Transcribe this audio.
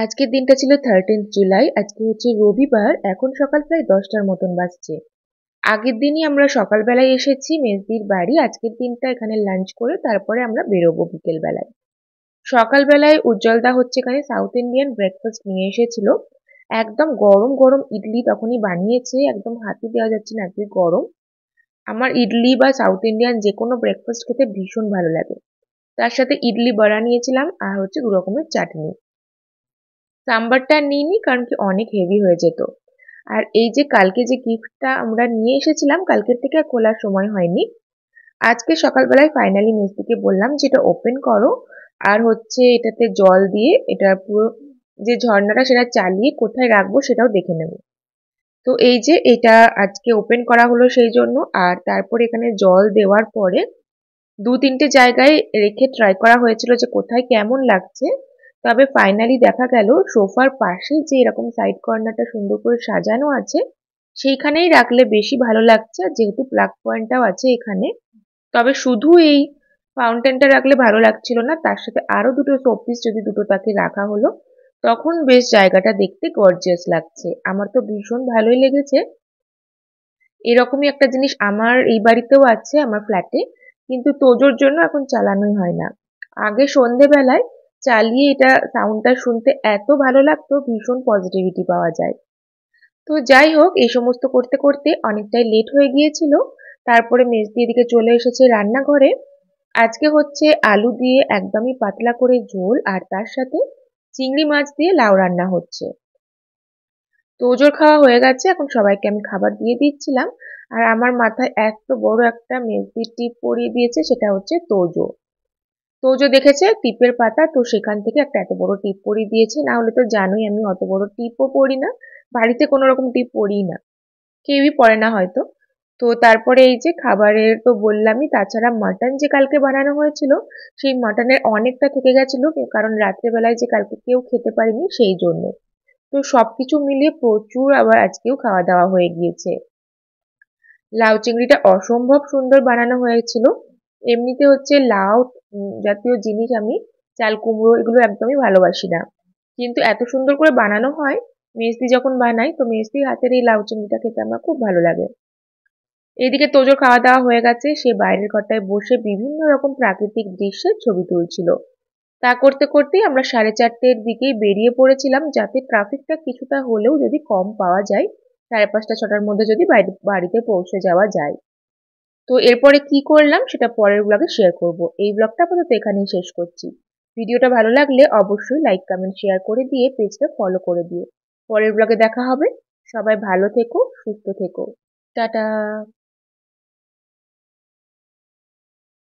আজকের দিনটা ছিল 13th জুলাই। আজকে হচ্ছে রবিবার। এখন সকাল প্রায় 10টার মতন বাজছে। আগের দিনই আমরা সকালবেলায় এসেছি মেজদির বাড়ি। আজকের দিনটা এখানে লাঞ্চ করে তারপরে আমরা বেরোবো বিকেল বেলায়। সকালবেলায় উজ্জ্বলদা হচ্ছে এখানে সাউথ ইন্ডিয়ান ব্রেকফাস্ট নিয়ে এসেছিল। একদম গরম গরম ইডলি তখনই বানিয়েছে, একদম হাতে দেওয়া যাচ্ছে না, এতই গরম। আমার ইডলি বা সাউথ ইন্ডিয়ান যে কোনো ব্রেকফাস্ট খেতে ভীষণ ভালো লাগে। তার সাথে ইডলি বড়া নিয়েছিলাম আর হচ্ছে 2 রকমের চাটনি। সাম্বারটা নিইনি কারণ কি অনেক হেভি হয়ে যেত। আর এই যে কালকে যে গিফটটা আমরা নিয়ে এসেছিলাম, কালকের থেকে আর খোলার সময় হয়নি। আজকে সকালবেলায় ফাইনালি মিস্ত্রিকে বললাম যে এটা ওপেন করো, আর হচ্ছে এটাতে জল দিয়ে এটা পুরো যে ঝর্ণাটা সেটা চালিয়ে কোথায় রাখবো সেটাও দেখে নেব। তো এই যে এটা আজকে ওপেন করা হলো সেই জন্য। আর তারপরে এখানে জল দেওয়ার পরে 2-3টে জায়গায় রেখে ট্রাই করা হয়েছিল যে কোথায় কেমন লাগছে। তবে ফাইনালি দেখা গেল সোফার পাশে যে এরকম সাইড কর্নারটা সুন্দর করে সাজানো আছে সেইখানেই রাখলে বেশি ভালো লাগছে। আর যেহেতু প্লাগ পয়েন্টটাও আছে এখানে, তবে শুধু এই ফাউন্টেনটা রাখলে ভালো লাগছিল না, তার সাথে আরো দুটো শোপিস যদি দুটো তাকে রাখা হলো তখন বেশ জায়গাটা দেখতে গর্জিয়াস লাগছে। আমার তো ভীষণ ভালোই লেগেছে। এরকমই একটা জিনিস আমার এই বাড়িতেও আছে, আমার ফ্ল্যাটে, কিন্তু তোজোর জন্য এখন চালানোই হয় না। আগে সন্ধেবেলায় চালিয়ে এটা সাউন্ডটা শুনতে এত ভালো লাগতো, ভীষণ পজিটিভিটি পাওয়া যায়। তো যাই হোক, এই সমস্ত করতে করতে অনেকটাই লেট হয়ে গিয়েছিল। তারপরে মেজদি এদিকে চলে এসেছে রান্নাঘরে। আজকে হচ্ছে আলু দিয়ে একদমই পাতলা করে ঝোল, আর তার সাথে চিংড়ি মাছ দিয়ে লাউ রান্না হচ্ছে। তোজোর খাওয়া হয়ে গেছে, এখন সবাইকে আমি খাবার দিয়ে দিচ্ছিলাম। আর আমার মাথায় এত বড় একটা মেজদির টিপ পরিয়ে দিয়েছে, সেটা হচ্ছে তোজো। তোজো দেখেছে টিপের পাতা, তো সেখান থেকে একটা এত বড় টিপ পরিয়ে দিয়েছে। না হলে তো জানোই আমি অত বড় টিপও পরি না, বাড়িতে কোনো রকম টিপ পরিই না, কেউই পরে না হয়তো। তো তারপরে এই যে খাবারের তো বললামই, তাছাড়া মাটন যে কালকে বানানো হয়েছিল সেই মাটনের অনেকটা থেকে গেছিল, কারণ রাত্রেবেলায় যে কালকে কেউ খেতে পারেনি সেই জন্য। তো সবকিছু মিলিয়ে প্রচুর আবার আজকেও খাওয়া দাওয়া হয়ে গিয়েছে। লাউ চিংড়িটা অসম্ভব সুন্দর বানানো হয়েছিল। এমনিতে হচ্ছে লাউ জাতীয় জিনিস আমি, চাল কুমড়ো এগুলো একদমই ভালোবাসি না, কিন্তু এত সুন্দর করে বানানো হয় মেজদি যখন বানায়, তো মেজদির হাতের এই লাউ চিংড়িটা খেতে আমার খুব ভালো লাগে। এইদিকে তোজোর খাওয়া দাওয়া হয়ে গেছে, সে বাইরের ঘরটায় বসে বিভিন্ন রকম প্রাকৃতিক দৃশ্যের ছবি তুলছিল। তা করতে করতেই আমরা 4:30-এর দিকেই বেরিয়ে পড়েছিলাম, যাতে ট্রাফিকটা কিছুটা হলেও যদি কম পাওয়া যায়, 5:30-6টার মধ্যে যদি বাড়িতে পৌঁছে যাওয়া যায়। তো এরপরে কি করলাম সেটা পরের ব্লগে শেয়ার করব। এই ব্লগটা আপাতত এখানেই শেষ করছি। ভিডিওটা ভালো লাগলে অবশ্যই লাইক কমেন্ট শেয়ার করে দিয়ে পেজটা ফলো করে দিও। পরের ব্লগে দেখা হবে। সবাই ভালো থেকো, সুস্থ থেকো। টাটা।